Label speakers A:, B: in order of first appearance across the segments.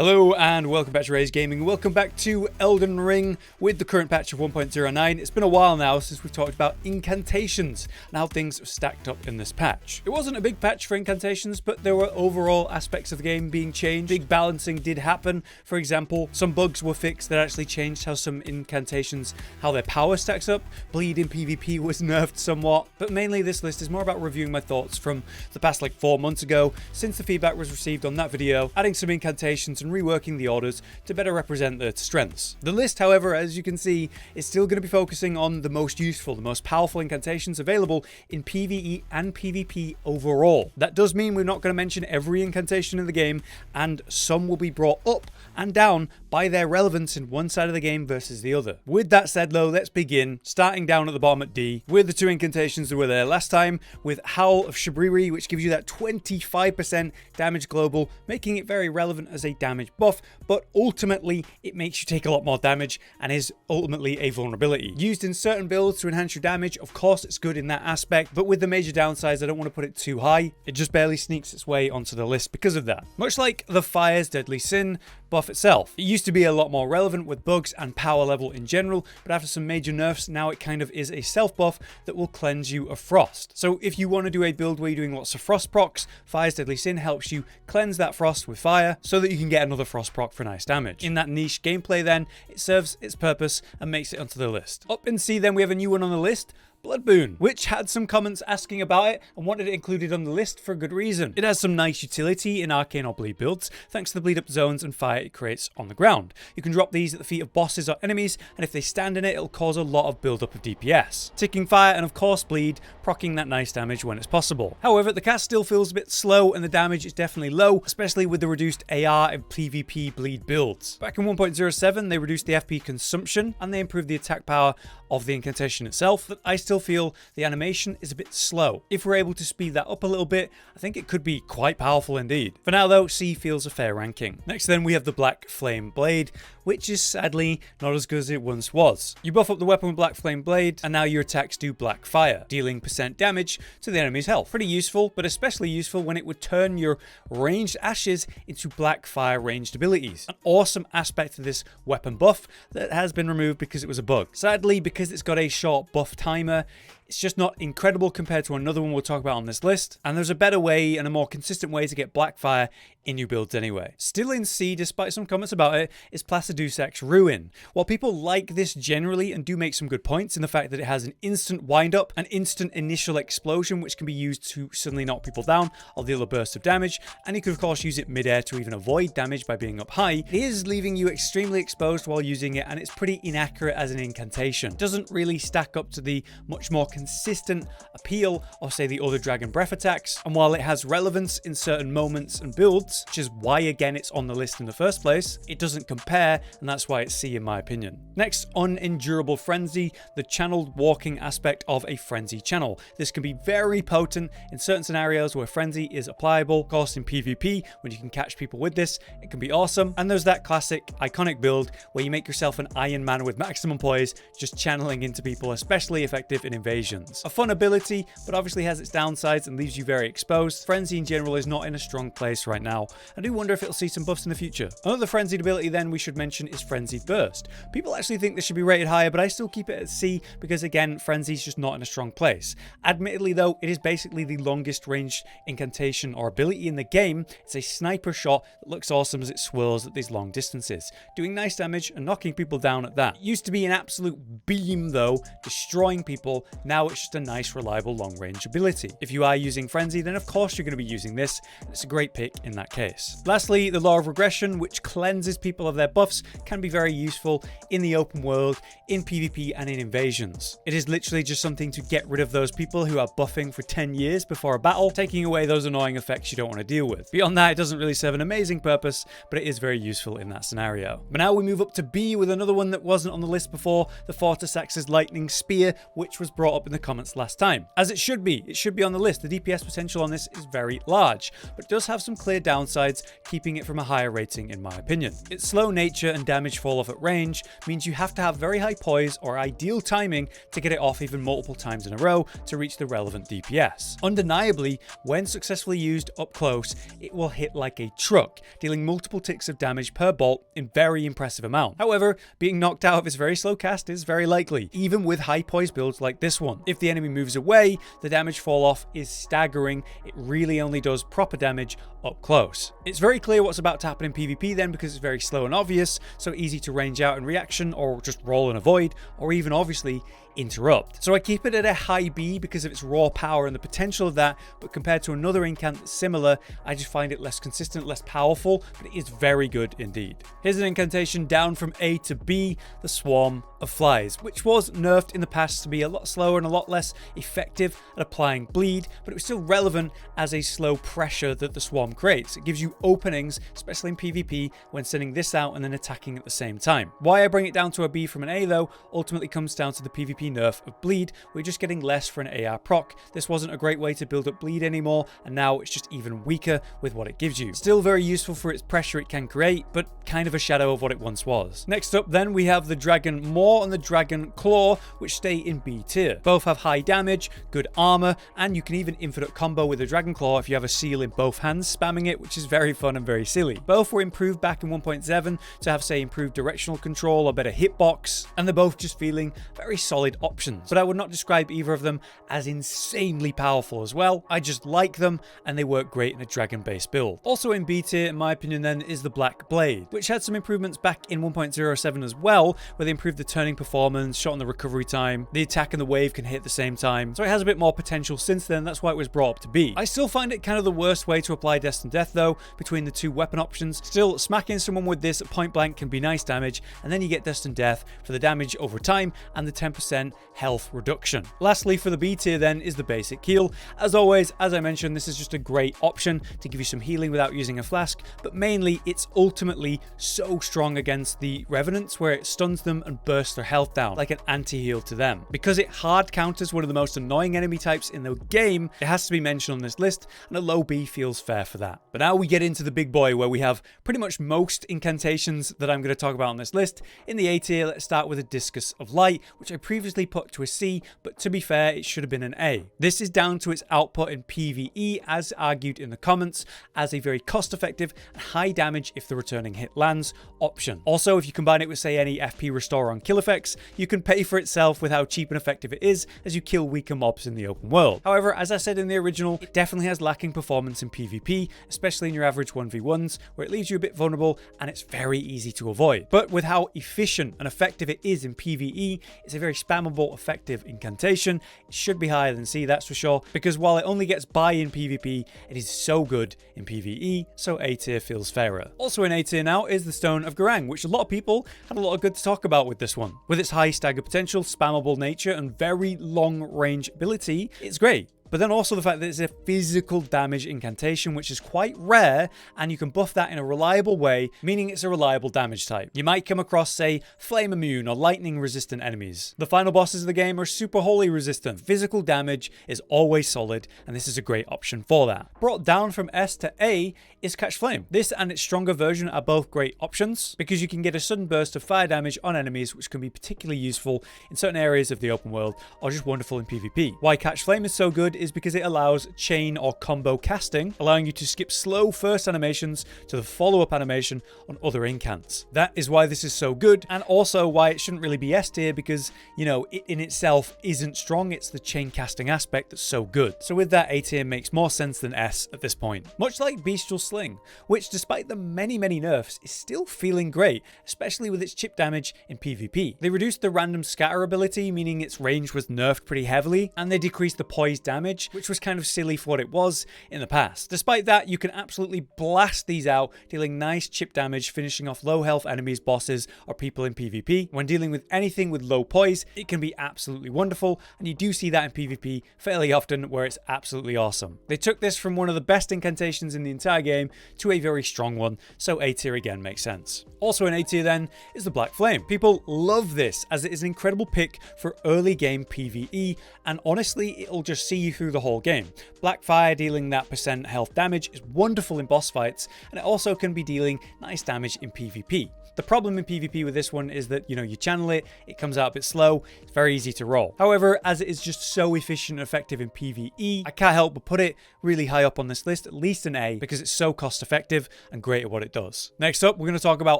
A: Hello and welcome back to Rage Gaming. Welcome back to Elden Ring with the current patch of 1.09. It's been a while now since we've talked about Incantations and how things have stacked up in this patch. It wasn't a big patch for Incantations, but there were overall aspects of the game being changed. Big balancing did happen. For example, some bugs were fixed that actually changed how some Incantations, how their power stacks up. Bleed in PvP was nerfed somewhat, but mainly this list is more about reviewing my thoughts from the past 4 months ago since the feedback was received on that video, adding some Incantations and reworking the orders to better represent their strengths. The list, however, as you can see, is still going to be focusing on the most useful, the most powerful Incantations available in PvE and PvP overall. That does mean we're not going to mention every Incantation in the game, and some will be brought up and down by their relevance in one side of the game versus the other. With that said though, let's begin, starting down at the bottom at D, with the two Incantations that were there last time, with Howl of Shabriri, which gives you that 25% damage global, making it very relevant as a damage buff, but ultimately it makes you take a lot more damage and is ultimately a vulnerability. Used in certain builds to enhance your damage, of course it's good in that aspect, but with the major downsides, I don't want to put it too high. It just barely sneaks its way onto the list because of that. Much like the Fire's Deadly Sin buff itself. It used to be a lot more relevant with bugs and power level in general, but after some major nerfs, now it kind of is a self buff that will cleanse you of frost. So if you want to do a build where you're doing lots of frost procs, Fire's Deadly Sin helps you cleanse that frost with fire so that you can get another frost proc for nice damage. In that niche gameplay then, it serves its purpose and makes it onto the list. Up in C then we have a new one on the list, Bloodboon, which had some comments asking about it and wanted it included on the list for a good reason. It has some nice utility in arcane or bleed builds, thanks to the bleed up zones and fire it creates on the ground. You can drop these at the feet of bosses or enemies, and if they stand in it, it'll cause a lot of build up of DPS. Ticking fire and of course bleed, proccing that nice damage when it's possible. However, the cast still feels a bit slow and the damage is definitely low, especially with the reduced AR and PvP bleed builds. Back in 1.07, they reduced the FP consumption and they improved the attack power of the Incantation itself, but I still feel the animation is a bit slow. If we're able to speed that up a little bit, I think it could be quite powerful indeed. For now though, C feels a fair ranking. Next then we have the Black Flame Blade, which is sadly not as good as it once was. You buff up the weapon with Black Flame Blade, and now your attacks do black fire, dealing % damage to the enemy's health. Pretty useful, but especially useful when it would turn your ranged ashes into black fire ranged abilities. An awesome aspect of this weapon buff that has been removed because it was a bug. Sadly, because it's got a short buff timer, it's just not incredible compared to another one we'll talk about on this list, and there's a better way and a more consistent way to get Blackfire in your builds anyway. Still in C, despite some comments about it, is Placidusac's Ruin. While people like this generally and do make some good points in the fact that it has an instant wind-up, an instant initial explosion which can be used to suddenly knock people down or deal a burst of damage, and you could of course use it mid-air to even avoid damage by being up high, it is leaving you extremely exposed while using it, and it's pretty inaccurate as an incantation. It doesn't really stack up to the much more consistent appeal of say the other Dragon Breath attacks, and while it has relevance in certain moments and builds, which is why again it's on the list in the first place, it doesn't compare, and that's why it's C in my opinion. Next, Unendurable Frenzy, the channeled walking aspect of a frenzy channel. This can be very potent in certain scenarios where frenzy is applicable. Of course in PvP, when you can catch people with this, it can be awesome. And there's that classic iconic build where you make yourself an Iron Man with maximum poise, just channeling into people, especially effective in invasions. A fun ability, but obviously has its downsides and leaves you very exposed. Frenzy in general is not in a strong place right now. I do wonder if it'll see some buffs in the future. Another frenzied ability then we should mention is Frenzied Burst. People actually think this should be rated higher, but I still keep it at C because again, Frenzy's just not in a strong place. Admittedly though, it is basically the longest range incantation or ability in the game. It's a sniper shot that looks awesome as it swirls at these long distances, doing nice damage and knocking people down at that. It used to be an absolute beam though, destroying people. Now it's just a nice reliable long range ability. If you are using Frenzy, then of course you're going to be using this, and it's a great pick in that case. Lastly, the Law of Regression, which cleanses people of their buffs, can be very useful in the open world, in PvP and in invasions. It is literally just something to get rid of those people who are buffing for 10 years before a battle, taking away those annoying effects you don't want to deal with. Beyond that, it doesn't really serve an amazing purpose, but it is very useful in that scenario. But now we move up to B with another one that wasn't on the list before, the Fortisax's Lightning Spear, which was brought up in the comments last time. As it should be on the list. The DPS potential on this is very large, but it does have some clear downsides downsides, keeping it from a higher rating in my opinion. Its slow nature and damage fall off at range means you have to have very high poise or ideal timing to get it off even multiple times in a row to reach the relevant DPS. Undeniably, when successfully used up close, it will hit like a truck, dealing multiple ticks of damage per bolt in very impressive amount. However, being knocked out of its very slow cast is very likely, even with high poise builds like this one. If the enemy moves away, the damage fall off is staggering. It really only does proper damage up close. It's very clear what's about to happen in PvP then, because it's very slow and obvious, so easy to range out in reaction or just roll and avoid, or even obviously interrupt. So I keep it at a high B because of its raw power and the potential of that, but compared to another incant that's similar, I just find it less consistent, less powerful, but it is very good indeed. Here's an incantation down from A to B, the Swarm of Flies, which was nerfed in the past to be a lot slower and a lot less effective at applying bleed, but it was still relevant as a slow pressure that the swarm creates. It gives you openings, especially in PvP, when sending this out and then attacking at the same time. Why I bring it down to a B from an A though, ultimately comes down to the PvP nerf of bleed. We're just getting less for an AR proc. This wasn't a great way to build up bleed anymore, and now it's just even weaker with what it gives you. Still very useful for its pressure it can create, but kind of a shadow of what it once was. Next up then, we have the Dragon Maw and the Dragon Claw, which stay in B tier. Both have high damage, good armor, and you can even infinite combo with the Dragon Claw if you have a seal in both hands spamming it, which is very fun and very silly. Both were improved back in 1.7 to have, say, improved directional control or better hitbox, and they're both just feeling very solid options. But I would not describe either of them as insanely powerful as well. I just like them, and they work great in a dragon-based build. Also in B tier, in my opinion then, is the Black Blade, which had some improvements back in 1.07 as well, where they improved the turning performance, shot on the recovery time, the attack and the wave can hit at the same time, so it has a bit more potential since then. That's why it was brought up to B. I still find it kind of the worst way to apply Destined Death though, between the two weapon options. Still, smacking someone with this at point blank can be nice damage, and then you get Destined Death for the damage over time and the 10% health reduction. Lastly, for the B tier then, is the basic heal. As always, as I mentioned, this is just a great option to give you some healing without using a flask, but mainly it's ultimately so strong against the Revenants, where it stuns them and bursts their health down like an anti-heal to them. Because it hard counters one of the most annoying enemy types in the game, it has to be mentioned on this list, and a low B feels fair for that. But now we get into the big boy, where we have pretty much most incantations that I'm going to talk about on this list. In the A tier, let's start with a Discus of Light, which I previously put to a C, but to be fair, it should have been an A. This is down to its output in PvE, as argued in the comments, as a very cost-effective and high damage if the returning hit lands option. Also, if you combine it with, say, any FP restore on kill effects, you can pay for itself with how cheap and effective it is as you kill weaker mobs in the open world. However, as I said in the original, it definitely has lacking performance in PvP, especially in your average 1v1s, where it leaves you a bit vulnerable and it's very easy to avoid. But with how efficient and effective it is in PvE, it's a very spammable, effective incantation. It should be higher than C, that's for sure, because while it only gets by in PvP, it is so good in PvE, so A tier feels fairer. Also in A tier now is the Stone of Garang, which a lot of people had a lot of good to talk about with this one. With its high stagger potential, spammable nature, and very long range ability, it's great. But then also the fact that it's a physical damage incantation, which is quite rare, and you can buff that in a reliable way, meaning it's a reliable damage type. You might come across, say, flame immune or lightning resistant enemies. The final bosses of the game are super holy resistant. Physical damage is always solid, and this is a great option for that. Brought down from S to A is Catch Flame. This and its stronger version are both great options, because you can get a sudden burst of fire damage on enemies, which can be particularly useful in certain areas of the open world, or just wonderful in PvP. Why Catch Flame is so good is because it allows chain or combo casting, allowing you to skip slow first animations to the follow-up animation on other incants. That is why this is so good, and also why it shouldn't really be S tier, because, you know, it in itself isn't strong. It's the chain casting aspect that's so good. So with that, A tier makes more sense than S at this point. Much like Bestial Sling, which despite the many nerfs is still feeling great, especially with its chip damage in PvP. They reduced the random scatter ability, meaning its range was nerfed pretty heavily, and they decreased the poise damage, which was kind of silly for what it was in the past. Despite that, you can absolutely blast these out, dealing nice chip damage, finishing off low health enemies, bosses, or people in PvP. When dealing with anything with low poise, it can be absolutely wonderful, and you do see that in PvP fairly often, where it's absolutely awesome. They took this from one of the best incantations in the entire game to a very strong one, so A tier again makes sense. Also in A tier then is the Black Flame. People love this, as it is an incredible pick for early game PvE, and honestly, it'll just see you through the whole game. Blackfire dealing that % health damage is wonderful in boss fights, and it also can be dealing nice damage in PvP. The problem in PvP with this one is that, you channel it, it comes out a bit slow, it's very easy to roll. However, as it is just so efficient and effective in PvE, I can't help but put it really high up on this list, at least an A, because it's so cost effective and great at what it does. Next up, we're going to talk about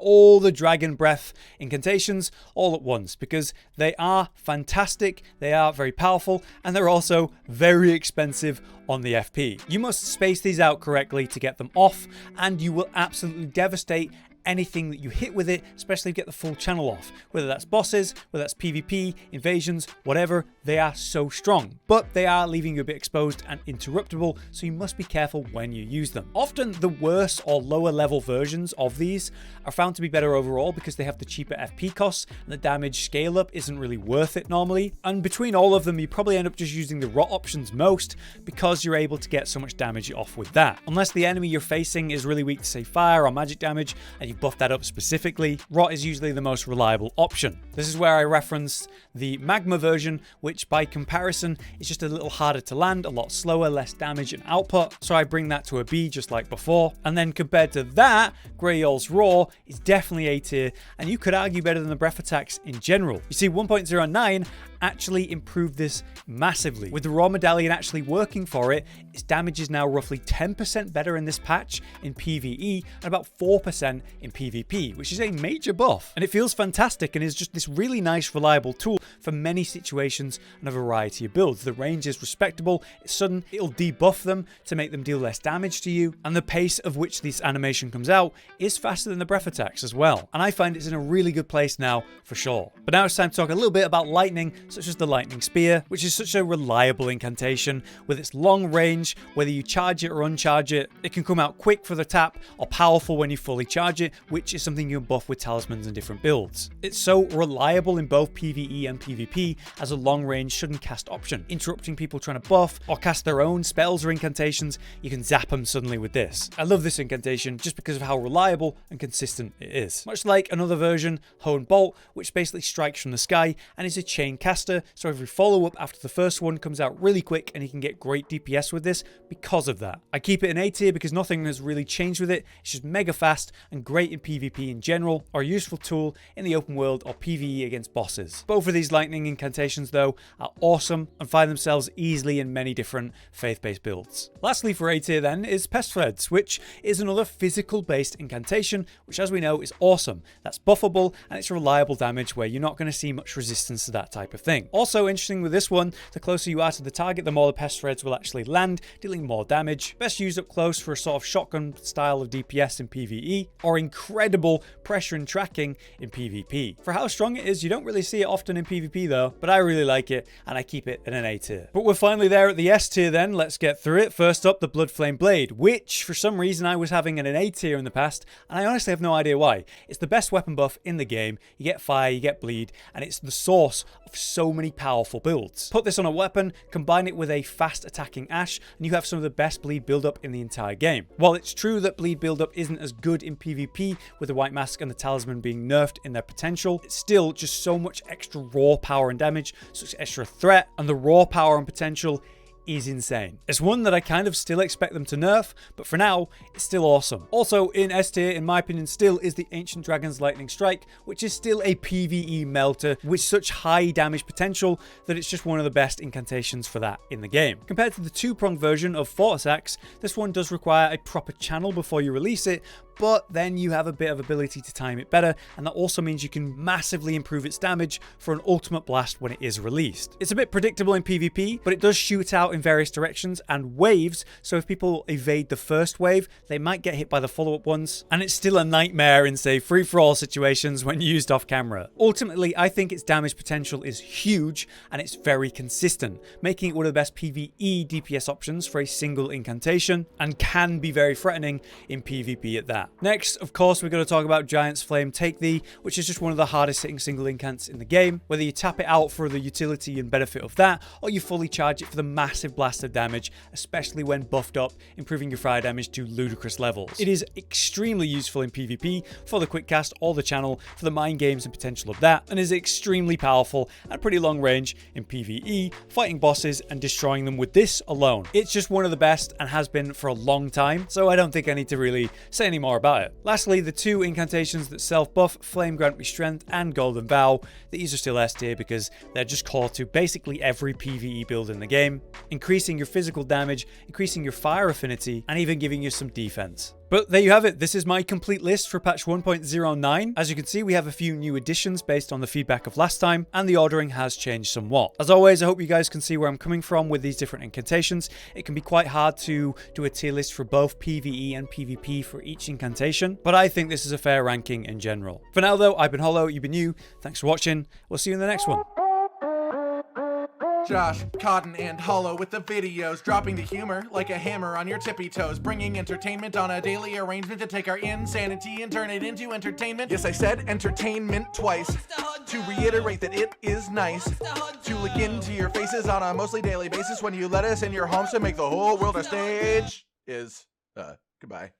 A: all the Dragon Breath incantations all at once, because they are fantastic, they are very powerful, and they're also very expensive on the FP. You must space these out correctly to get them off, and you will absolutely devastate anything that you hit with it, especially if you get the full channel off. Whether that's bosses, whether that's PvP, invasions, whatever, they are so strong. But they are leaving you a bit exposed and interruptible, so you must be careful when you use them. Often the worse or lower level versions of these are found to be better overall because they have the cheaper FP costs and the damage scale up isn't really worth it normally. And between all of them, you probably end up just using the rot options most because you're able to get so much damage off with that. Unless the enemy you're facing is really weak to say fire or magic damage and you've buffed that up specifically, rot is usually the most reliable option. This is where I referenced the magma version, which by comparison is just a little harder to land, a lot slower, less damage and output, so I bring that to a B just like before. And then compared to that, Greyol's Roar is definitely A tier, and you could argue better than the breath attacks in general. You see, 1.09 actually improved this massively. With the raw medallion actually working for it, its damage is now roughly 10% better in this patch in PvE and about 4% in PvP, which is a major buff. And it feels fantastic and is just this really nice, reliable tool for many situations and a variety of builds. The range is respectable, it's sudden, it'll debuff them to make them deal less damage to you, and the pace of which this animation comes out is faster than the breath attacks as well. And I find it's in a really good place now for sure. But now it's time to talk a little bit about lightning, such as the lightning spear, which is such a reliable incantation with its long range. Whether you charge it or uncharge it, it can come out quick for the tap or powerful when you fully charge it, which is something you can buff with talismans and different builds. It's so reliable in both PvE and PvP as a long range sudden cast option. Interrupting people trying to buff or cast their own spells or incantations, you can zap them suddenly with this. I love this incantation just because of how reliable and consistent it is. Much like another version, Hone Bolt, which basically strikes from the sky and is a chain caster, so every follow-up after the first one comes out really quick and you can get great DPS with this because of that. I keep it an A tier because nothing has really changed with it. It's just mega fast and great in PvP in general, or a useful tool in the open world or PvE against bosses. Both of these lightning incantations though are awesome and find themselves easily in many different faith-based builds. Lastly for A tier then is Pest Threads, which is another physical based incantation, which as we know is awesome. That's buffable and it's reliable damage where you're not going to see much resistance to that type of thing. Also interesting with this one, the closer you are to the target, the more the Pest Threads will actually land, dealing more damage. Best used up close for a sort of shotgun style of DPS in PvE, or incredible pressure and tracking in PvP. For how strong it is, you don't really see it often in PvP though, but I really like it and I keep it in an A tier. But we're finally there at the S tier then, let's get through it. First up, the Bloodflame Blade, which for some reason I was having in an A tier in the past, and I honestly have no idea why. It's the best weapon buff in the game. You get fire, you get bleed, and it's the source of so many powerful builds. Put this on a weapon, combine it with a fast attacking Ash, and you have some of the best bleed build-up in the entire game. While it's true that bleed build-up isn't as good in PvP with the White Mask and the Talisman being nerfed in their potential, it's still just so much extra raw power and damage, such extra threat, and the raw power and potential is insane. It's one that I kind of still expect them to nerf, but for now, it's still awesome. Also in S tier, in my opinion, still is the Ancient Dragon's Lightning Strike, which is still a PvE melter with such high damage potential that it's just one of the best incantations for that in the game. Compared to the two-pronged version of Fortis Axe, this one does require a proper channel before you release it, but then you have a bit of ability to time it better, and that also means you can massively improve its damage for an ultimate blast when it is released. It's a bit predictable in PvP, but it does shoot out in various directions and waves, so if people evade the first wave, they might get hit by the follow-up ones, and it's still a nightmare in, say, free-for-all situations when used off camera. Ultimately, I think its damage potential is huge, and it's very consistent, making it one of the best PvE DPS options for a single incantation, and can be very threatening in PvP at that. that. Next, of course, we're going to talk about Giantsflame Take Thee, which is just one of the hardest hitting single incants in the game. Whether you tap it out for the utility and benefit of that, or you fully charge it for the massive blast of damage, especially when buffed up, improving your fire damage to ludicrous levels. It is extremely useful in PvP for the quick cast or the channel, for the mind games and potential of that, and is extremely powerful at pretty long range in PvE, fighting bosses and destroying them with this alone. It's just one of the best and has been for a long time, so I don't think I need to really say any more about it. Lastly, the two incantations that self-buff, Flame Grant Strength and Golden Vow. These are still S tier because they're just core to basically every PvE build in the game, increasing your physical damage, increasing your fire affinity, and even giving you some defense. But there you have it. This is my complete list for patch 1.09. As you can see, we have a few new additions based on the feedback of last time, and the ordering has changed somewhat. As always, I hope you guys can see where I'm coming from with these different incantations. It can be quite hard to do a tier list for both PvE and PvP for each incantation, but I think this is a fair ranking in general. For now though, I've been Hollow, you've been you. Thanks for watching. We'll see you in the next one.
B: Josh, Cotton, and Hollow with the videos, dropping the humor like a hammer on your tippy toes, bringing entertainment on a daily arrangement to take our insanity and turn it into entertainment. Yes, I said entertainment twice, to reiterate that it is nice to look into your faces on a mostly daily basis when you let us in your homes to make the whole world a stage. Goodbye.